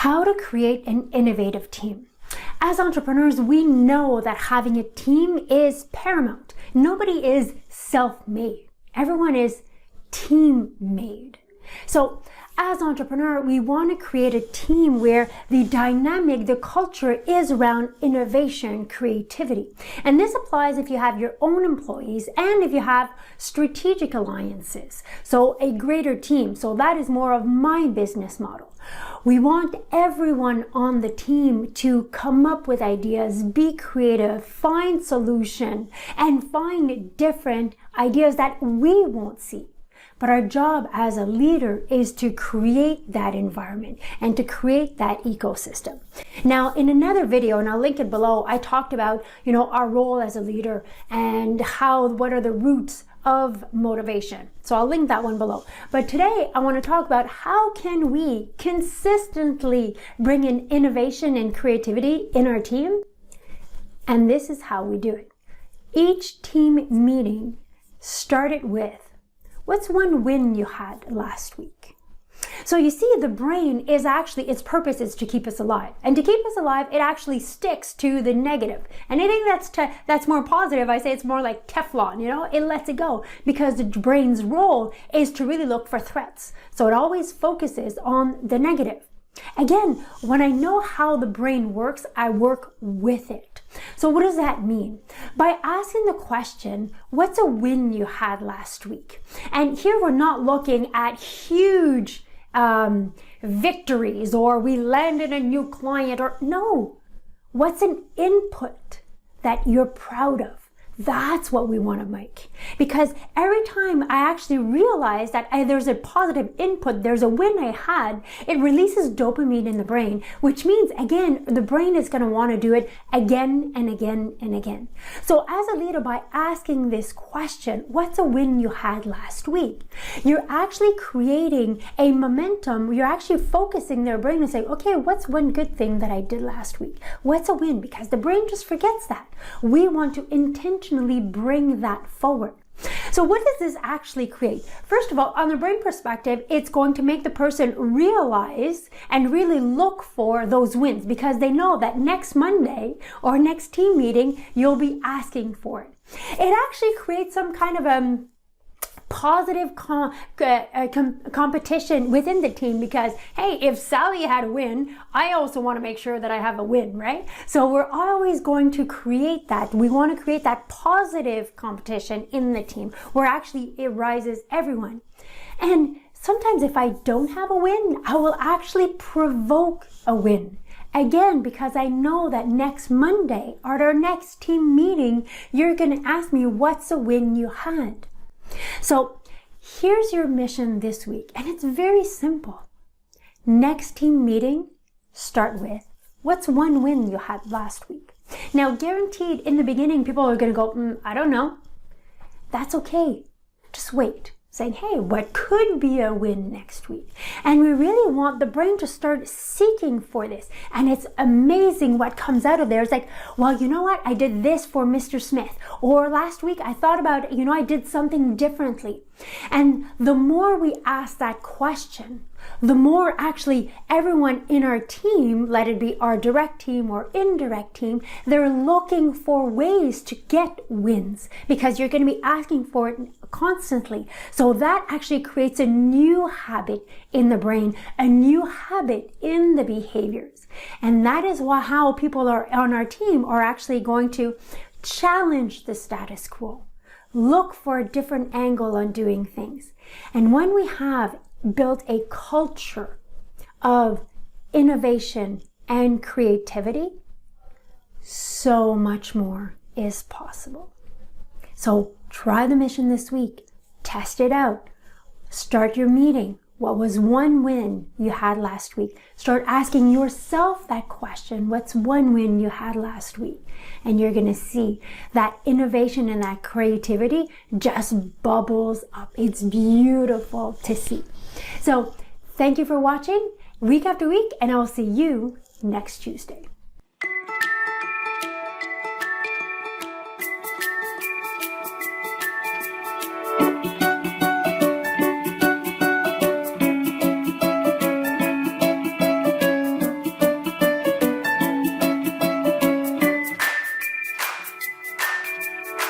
How to create an innovative team. As entrepreneurs, we know that having a team is paramount. Nobody is self-made. Everyone is team-made. So as entrepreneur, we want to create a team where the dynamic, the culture is around innovation, creativity. And this applies if you have your own employees and if you have strategic alliances. So a greater team. So that is more of my business model. We want everyone on the team to come up with ideas, be creative, find solution, and find different ideas that we won't see. But our job as a leader is to create that environment and to create that ecosystem. Now, in another video, and I'll link it below, I talked about, our role as a leader and what are the roots of motivation. So I'll link that one below. But today I want to talk about how can we consistently bring in innovation and creativity in our team? And this is how we do it. Each team meeting started with, what's one win you had last week? So you see, the brain is actually, its purpose is to keep us alive. And to keep us alive, it actually sticks to the negative. Anything that's more positive, I say it's more like Teflon, it lets it go. Because the brain's role is to really look for threats. So it always focuses on the negative. Again, when I know how the brain works, I work with it. So what does that mean? By asking the question, what's a win you had last week? And here we're not looking at huge victories or we landed a new client no. What's an input that you're proud of? That's what we want to make. Because every time I actually realize that there's a positive input, there's a win I had, it releases dopamine in the brain, which means, again, the brain is going to want to do it again and again and again. So as a leader, by asking this question, what's a win you had last week? You're actually creating a momentum. You're actually focusing their brain and saying, okay, what's one good thing that I did last week? What's a win? Because the brain just forgets that. We want to intentionally bring that forward. So what does this actually create? First of all, on the brain perspective, it's going to make the person realize and really look for those wins because they know that next Monday or next team meeting, you'll be asking for it. It actually creates some kind of positive competition within the team because, hey, if Sally had a win, I also want to make sure that I have a win, right? So we're always going to create that. We want to create that positive competition in the team where actually it rises everyone. And sometimes if I don't have a win, I will actually provoke a win. Again, because I know that next Monday or our next team meeting, you're going to ask me, what's a win you had? So here's your mission this week, and it's very simple. Next team meeting, start with, what's one win you had last week? Now, guaranteed in the beginning, people are going to go, I don't know. That's okay. Just wait. Saying, hey, what could be a win next week? And we really want the brain to start seeking for this. And it's amazing what comes out of there. It's like, well, you know what? I did this for Mr. Smith. Or last week I thought about, I did something differently. And the more we ask that question, the more actually everyone in our team, let it be our direct team or indirect team, they're looking for ways to get wins because you're going to be asking for it constantly. So that actually creates a new habit in the brain, a new habit in the behaviors. And that is how people are on our team are actually going to challenge the status quo. Look for a different angle on doing things. And when we have built a culture of innovation and creativity, so much more is possible. So try the mission this week. Test it out. Start your meeting. What was one win you had last week? Start asking yourself that question. What's one win you had last week? And you're going to see that innovation and that creativity just bubbles up. It's beautiful to see. So thank you for watching week after week, and I will see you next Tuesday.